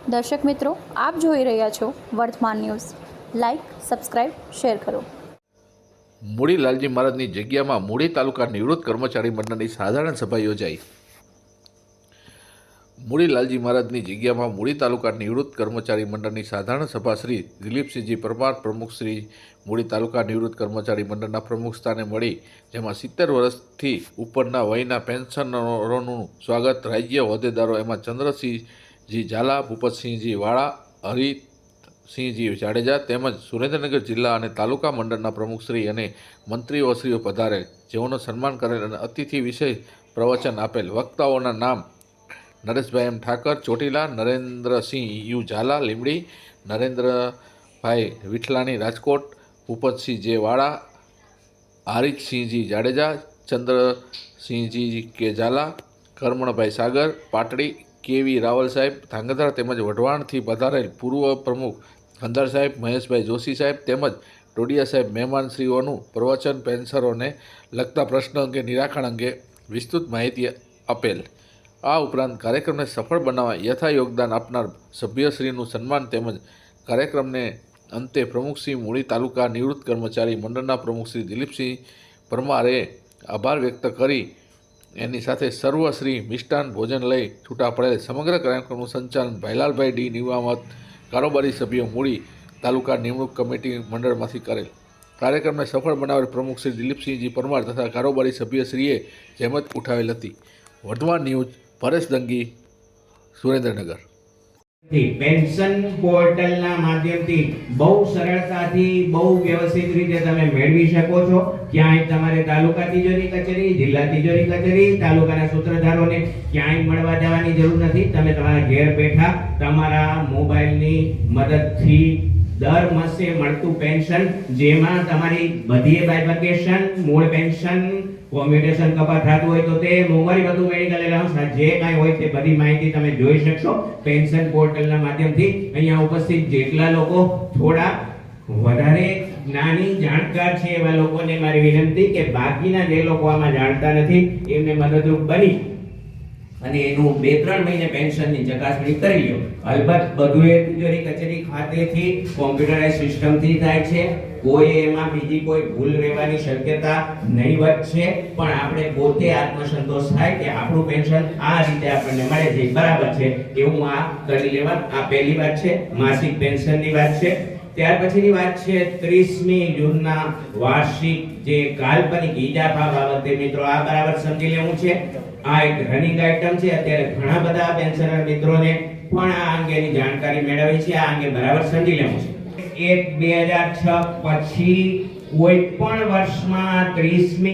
દર્શક મિત્રો, આપ જોઈ રહ્યા છો વર્તમાન ન્યૂઝ. લાઇક, સબસ્ક્રાઇબ, શેર કરો. મૂળી લાલજી મહારાજની જગ્યામાં મૂળી તાલુકા નિવૃત્ત કર્મચારી મંડળની સાધારણ સભા યોજાઈ. મૂળી લાલજી મહારાજની જગ્યામાં મૂળી તાલુકા નિવૃત્ત કર્મચારી મંડળની સાધારણ સભા શ્રી દિલીપસિંહજી પરમાર પ્રમુખ શ્રી મૂળી તાલુકા નિવૃત્ત કર્મચારી મંડળના પ્રમુખ સ્થાને મળી, જેમાં 70 વર્ષથી ઉપરના વયના પેન્શનરોનું સ્વાગત. રાજ્ય હોદ્દેદારો એમાં ચંદ્રસિંહજી ઝાલા, ભૂપતસિંહજી વાળા, હરિસિંહજી જાડેજા તેમજ સુરેન્દ્રનગર જિલ્લા અને તાલુકા મંડળના પ્રમુખશ્રી અને મંત્રીઓશ્રીઓ પધારેલ, જેઓનું સન્માન કરેલ અને અતિથિ વિશેષ પ્રવચન આપેલ. વક્તાઓના નામ નરેશભાઈ એમ ઠાકર ચોટીલા, નરેન્દ્રસિંહ યુ ઝાલા લીમડી, નરેન્દ્રભાઈ વિઠલાણી રાજકોટ, ભૂપતસિંહ જે વાળા, હરિસિંહજી જાડેજા, ચંદ્રસિંહજી કે ઝાલા, કરમણભાઈ સાગર પાટડી, કેવી રાવલ સાહેબ ધાંગધ્રા તેમજ વઢવાણથી પધારેલ પૂર્વ પ્રમુખ ખંદાર સાહેબ, મહેશભાઈ જોશી સાહેબ તેમજ ટોડિયા સાહેબ મહેમાનશ્રીઓનું પ્રવચન પેન્શનરોને લગતા પ્રશ્ન અંગે નિરાકરણ અંગે વિસ્તૃત માહિતી આપેલ. આ ઉપરાંત કાર્યક્રમને સફળ બનાવવા યથા યોગદાન આપનાર સભ્યશ્રીનું સન્માન તેમજ કાર્યક્રમને અંતે પ્રમુખશ્રી મૂળી તાલુકા નિવૃત્ત કર્મચારી મંડળના પ્રમુખ શ્રી દિલીપસિંહ પરમારે આભાર વ્યક્ત કરી એની સાથે સર્વશ્રી મિષ્ટાન ભોજન લઈ છૂટા પડેલ. સમગ્ર કાર્યક્રમનું સંચાલન ભાઈલાલભાઈ ડી નિયામત કારોબારી સભ્યો મૂળી તાલુકા નિમણૂક કમિટી મંડળમાંથી કરેલ. કાર્યક્રમને સફળ બનાવેલ પ્રમુખ શ્રી દિલીપસિંહજી પરમાર તથા કારોબારી સભ્યશ્રીએ જહેમત ઉઠાવેલ હતી. વર્તમાન ન્યૂઝ પરેશ દંગી, સુરેન્દ્રનગર. પેન્શન પોર્ટલના માધ્યમથી બહુ સરળતાથી બહુ વ્યવસ્થિત રીતે તમે મેળવી શકો છો. ક્યાંય તમારે તાલુકા તિજોરી કચેરી, જિલ્લા તિજોરી કચેરી, તાલુકાના સૂત્રધારોને ક્યાંય મળવા જવાની જરૂર નથી. તમે તમારા ઘેર બેઠા તમારા મોબાઈલની મદદથી દર માસે મળતું પેન્શન, જેમાં તમારી બધી બાયફર્કેશન, મૂળ પેન્શન, કોમ્પ્યુટેશન કપાત થતું હોય તો તે મોંઘવારી બધું મેડિકલ એલાઉન્સ જે કાંઈ હોય તે બધી માહિતી તમે જોઈ શકશો પેન્શન પોર્ટલના માધ્યમથી. અહીંયા ઉપસ્થિત જેટલા લોકો થોડા વધારે જ્ઞાની જાણકાર છે એવા લોકોને મારી વિનંતી કે બાકીના જે લોકો આમાં જાણતા નથી એમને મદદરૂપ બની અને એનું 2-3 મહિને પેન્શનની ચકાસણી કરી લો. અલબત્ત બધું એ તિજોરી કચેરી ખાતેથી કોમ્પ્યુટરાઇઝ સિસ્ટમથી થાય છે. કોઈ એમાં બીજી કોઈ ભૂલ રહેવાની શક્યતા નહીવત છે, પણ આપણે પોતે આત્મસંતોષ થાય કે આપણું પેન્શન આ રીતે આપણને મળે છે, બરાબર છે એવું આ કરી લેવા. આ પહેલી વાત છે, માસિક પેન્શનની વાત છે. ત્યાર પછીની વાત છે 30મી જૂનના વાર્ષિક જે કાલ્પનિક ઇજાફા બાબતે મિત્રો આ બરાબર સમજી લેવું છે. આ એક રનિંગ આઇટમ છે. અત્યારે ઘણા બધા પેન્શનર મિત્રોને પણ આ અંગેની જાણકારી મેળવી છે. આ અંગે બરાબર સમજી લેવું છે. 1/2006 પછી કોઈ પણ વર્ષમાં 30મી